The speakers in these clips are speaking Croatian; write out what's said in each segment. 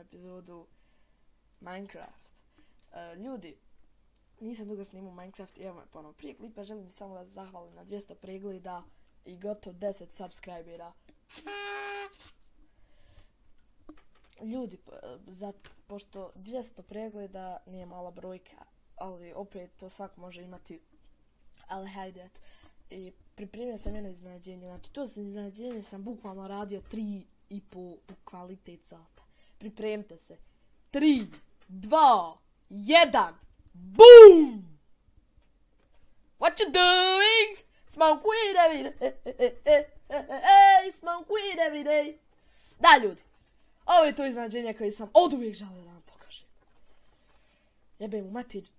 epizodu Minecraft. Ljudi, nisam dugo snimao Minecraft i evo me ponovno. Prije klipa želim samo da zahvalim na 200 pregleda i gotovo 10 subscribera. Ljudi, pošto 200 pregleda nije mala brojka, ali opet to svako može imati, ali hajde eto. I pripremio sam jedno iznenađenje, znači to iznenađenje sam bukvalno radio 3,5 u kvalitet sata. Pripremite se. 3, 2, 1, BOOM! What you doing? Smoke weed every day. Smoke weed every day. Da ljudi, ovo je to iznenađenje koje sam oduvijek želio da vam pokažem. Jebem u mater.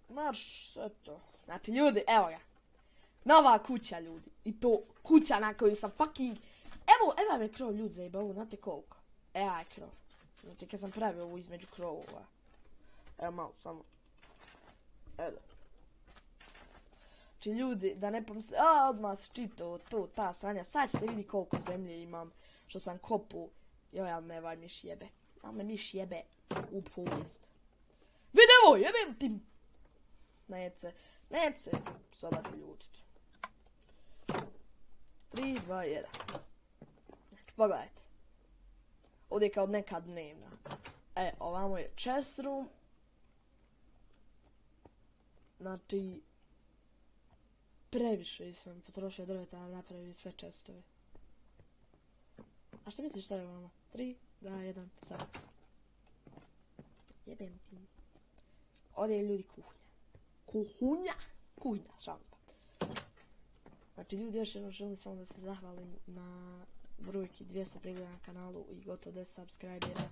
Marš, sve to. Znači ljudi, evo ga. Nova kuća ljudi. I to kuća na koju sam fucking... Evo me krov ljudi zajebao, znate koliko? Evo je krov. Znači kad sam pravio ovo između krovova. Evo malo samo. Evo. Znači ljudi, da ne pomisli, odmah se čitao to, ta sranja. Sad ćete vidi koliko zemlje imam, što sam kopu. Joj, ali me ovaj miš jebe. Ali me miš jebe u povijest. Vidi ovo, jebem ti. Neće se sobati ljutiti. 3, 2, 1. Znači, pogledajte. Ovdje je kao neka dnevna. Ovamo je chest room. Znači, previše sam potrošio drveta da napravim sve chestove. A što misliš šta je ovamo? 3, 2, 1, sad. Jebem ti. Ovdje je ljudi kuhinja, šampa. Znači ljudi, još jednom želim samo da se zahvalim na brojki 200 pregleda na kanalu i gotovo 10 subscribera.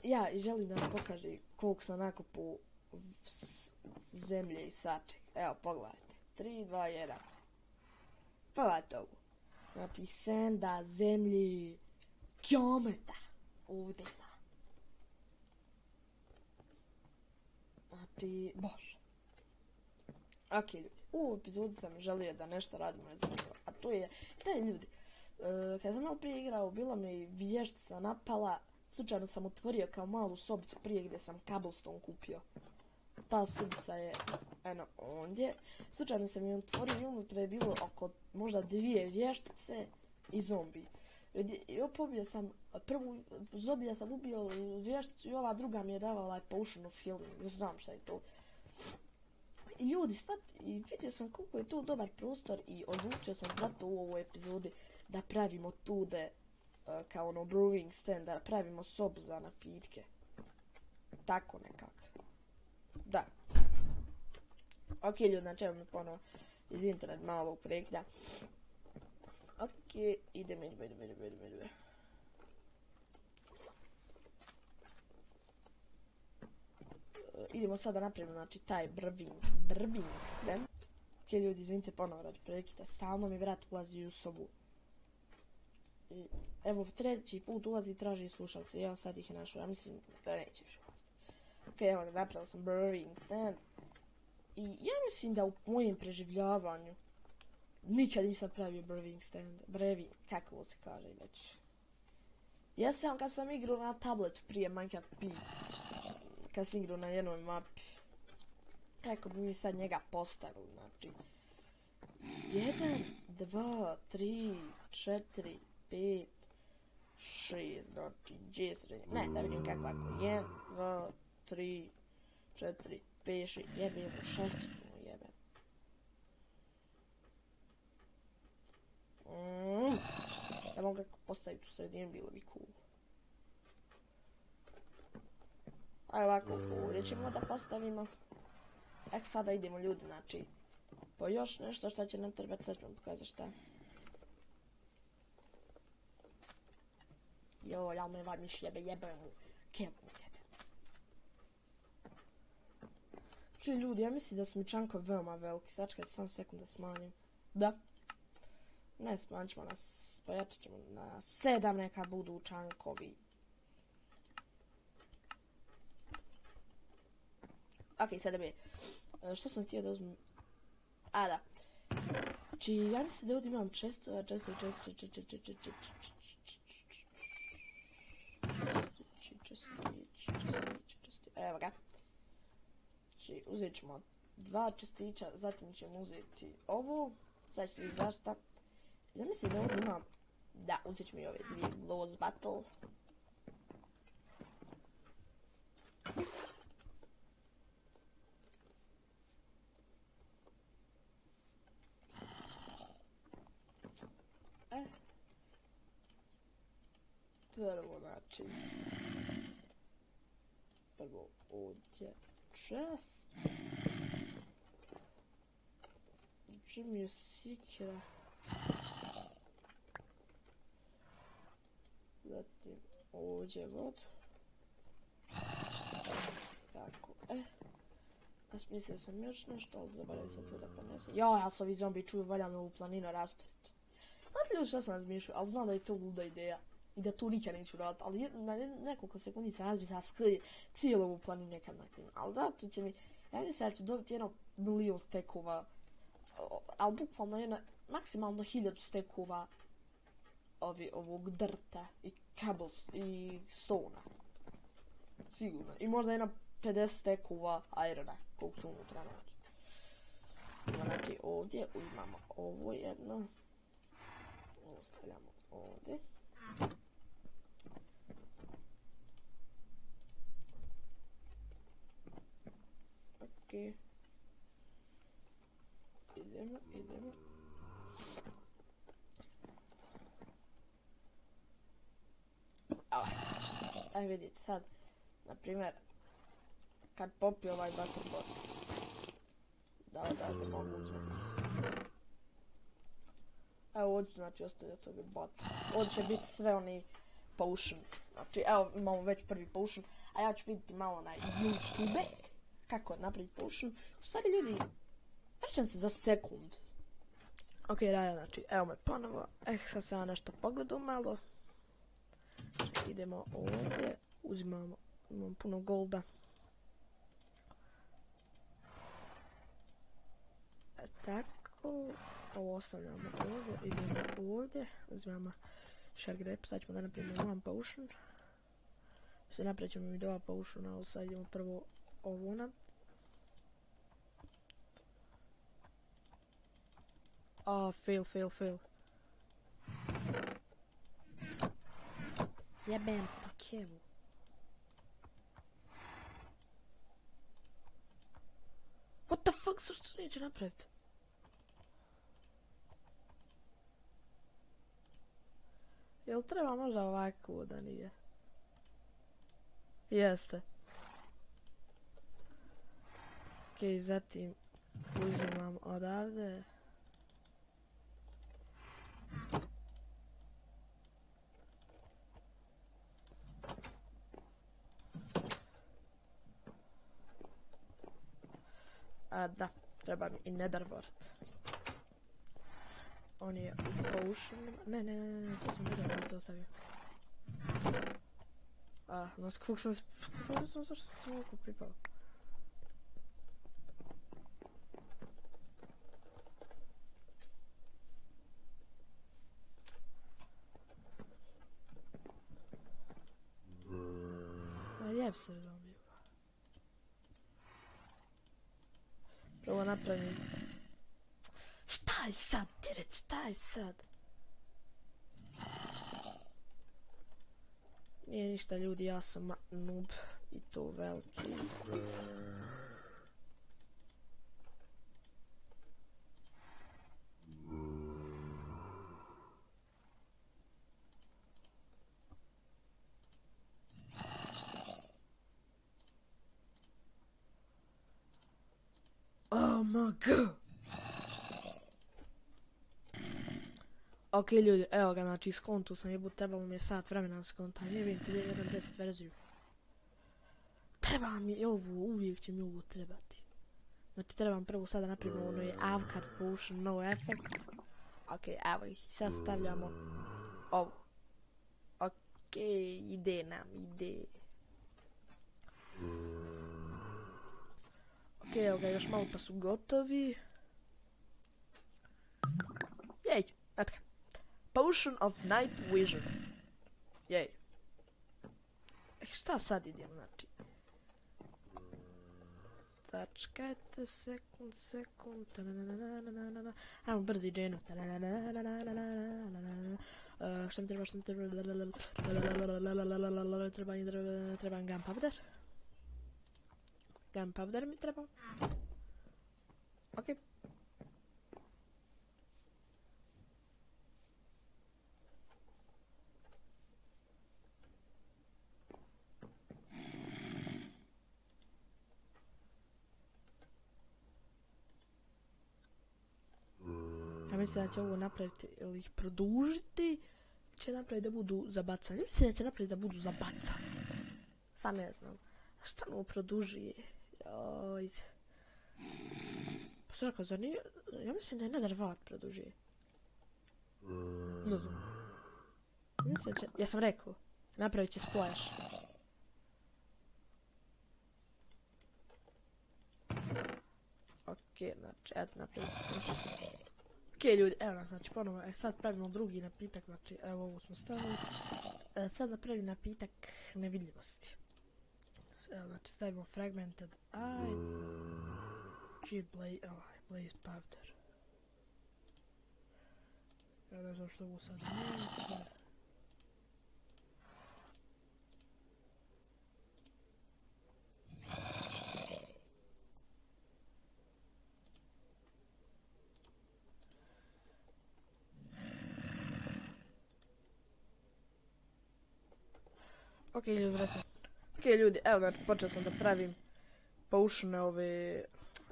Ja i želim da vam pokažem koliko sam nakupao zemlje i saček. Evo, pogledajte. 3, 2, 1. Pogledajte ovo. Znači, senda, zemlji, kiometa. Ovdje ima. Znači, bože. Ok, ljudi. U epizodi sam želio da nešto radimo na zemlju. A to je, ljudi, kad sam malo prije igrao, bila mi vještica napala. Slučajno sam otvorio kao malu sobicu prije gdje sam cobblestone kupio. Ta sobica je, ondje. Slučajno sam je otvorio i unutra je bilo oko možda 2 vještice i zombi. I pobio sam, prvu zombija sam ubio vješticu i ova druga mi je davala potion of healing. Znam šta je to. I ljudi, i vidio sam koliko je to dobar prostor i odlučio sam zato u ovoj epizodi da pravimo tude kao ono brewing stand, da pravimo sobu za napitke. Tako nekako. Da. Ok ljudi, znači evo mi ponovo iz internet malo prekida. Ok, idemo. Idemo sada napravimo, znači, taj brving stand. Ok ljudi, izvinite ponovo radi prekida, stalno mi vrat ulazi u sobu. I evo, 3. put ulazi i traži slušalce, ja sad ih je našao, ja mislim da neće više ulaziti. Ok, evo, napravila sam brewing stand. I ja mislim da u mojem preživljavanju nikad nisam pravio brewing stand. Kako se kaže već. Ja sam kad sam igrao na tabletu prije Minecraft P. Kad sam igrao na jednoj mapi. Kako bi mi sad njega postavili, znači. 1, 2, 3, 4, 5, 6, znači, gdje se reći. Ne, da vidim kako ovako. 1, 2, 3, 4, 5, 6, jebem, šesticu mu jebem. Da mogu ga postaviti u sredinu, bilo bi cool. Ajde ovako, ovdje ćemo da postavimo. Sada idemo ljudi, znači, po još nešto što će nam trebati, sad ću vam pokazati šta. Joj, ali me varmiš jebe mu. Kevu jebe. Ok ljudi, ja mislim da su mi čankovi veoma veliki, sačekajte sam sekund da smanjim. Da. Ne, smanjit ćemo pojačat ćemo na 7 neka budu čankovi. Ok, sada bi, što sam htio da uzmem? A da. Znači, ja mislim da ovdje imam često, evo ga. Znači, uzet ćemo 2 čestića, zatim ćemo uzeti ovu, sad ćete vidjeti zašto. Ja mislim da ovdje imam, da, uzet ćemo i ove 2 Lost Battle. Prvo, znači, prvo ovdje chest. Čim je sikira. Zatim ovdje vod. Tako, a smislio sam još nešto, ali zaboravio sam to da ponesem. Ja sam ovi zombi čuju valjano ovu planinu raspet. Znate li što sam razmišljao, ali znam da je to luda ideja. I da tu nikad neću raditi, ali na nekoliko sekundi se razbisa cijelu ovu planinu nekad nakon. Ali da, tu će mi, ja mislim da ću dobiti 1 milion stekova, ali bukvalno maksimalno 1000 stekova ovog drta i cables i stona. Sigurno. I možda 50 stekova irona, koliko ću unutra naći. Znači ovdje imamo ovo jedno. Ovo stavljamo ovdje. Ok. Idemo. Aj vidite sad, na primjer, kad popije ovaj butterbot, da mogu uzmeti. Evo ovdje znači ostaviti ovaj butter. Ovdje će biti sve oni potion. Znači evo imamo već prvi potion, a ja ću vidjeti malo na YouTube kako napraviti potion. U stvari ljudi, vraćam se za sekund. Ok, znači evo me ponovo, sad sam ja nešto pogledao malo. Idemo ovdje, imam puno golda. Tako, ovo ostavljamo ovdje, idemo ovdje, uzimamo shark grip, sad ćemo da napravimo 1 potion. Mislim napravit ćemo i 2 potiona, ali sad idemo prvo ovo nam. Fail. Jebem ti kevu. What the fuck, što neće napraviti? Jel treba možda ovako da nije? Jeste. Ok, zatim uzimam odavde. Da, treba mi i nether wart. On je u potion. Ne, to sam nether wart ostavio. Znaš kako sam zašto sam ovako pripao. Jeb se zombiju. Prvo napravim. Šta je sad, Terec, šta je sad? Nije ništa ljudi, ja sam noob i to veliki. Oh my god! Ok ljudi, evo ga, znači skontu sam jebut, trebalo mi je sat vremena na skonta, jebim ti 1.10 verziju. Treba mi ovu, uvijek će mi ovu trebati. Znači trebam prvo sada napravimo ono je avkat potion, no effect. Ok, evo ih, sad stavljamo ovo. Ok, ide. Ok, evo ga, još malo pa su gotovi. Eto. Potion of Night Vision. Jej. Šta sad idem, znači? Čekajte sekund. Ajmo brzi dženu. Šta mi treba? Treba gunpowder. Gunpowder mi treba. Okej. Ja mislim da će ovo napraviti ili ih produžiti, će napraviti da budu za bacanje. Mislim da će napraviti da budu za bacanje. Sad ne znam. A šta ovo produžuje? Joj. Pa što rekao, zar nije? Ja mislim da je Nether Wart produžuje. Ne znam. Mislim da će... Ja sam rekao. Napravit će splash. Okej, znači, eto napravit se. Okej, ljudi, evo nas, znači ponovo, sad pravimo drugi napitak, znači evo ovu smo stavili. Sad napravim napitak nevidljivosti. Evo, znači stavimo fragmented eye. Blaze powder. Ja ne znam što ovo sad neće. Okej, ljudi, vraćam. Okej, ljudi, evo, znači, počeo sam da pravim potione ove...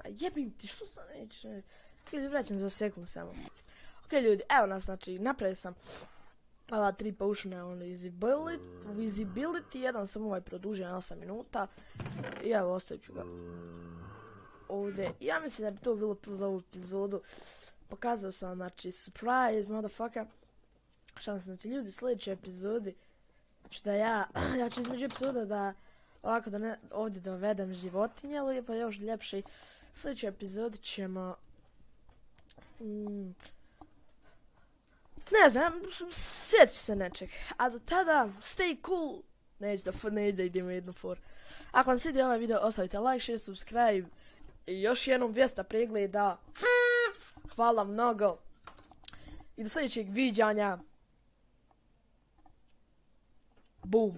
Jebim ti, što sam neće... Okej, ljudi, vraćam za sekund samo. Okej, ljudi, evo nas, znači, napravio sam ova 3 potione on visibility, jedan sam ovaj produžio na 8 minuta. I evo, ostavit ću ga ovdje. Ja mislim da bi to bilo to za ovu epizodu. Pokazao sam, znači, surprise, motherfucker. Šta nam se, znači, ljudi, sljedeće epizodi da ja ću između epizoda da ovako da ne ovdje dovedem životinje, ali pa još ljepše. Sljedeći epizod ćemo ne znam, sjetit ću se nečeg. A do tada, stay cool. Ne idemo jednu for. Ako vam se svidio ovaj video, ostavite like, share, subscribe. I još jednom 200 pregleda. Hvala mnogo. I do sljedećeg viđanja. Boom.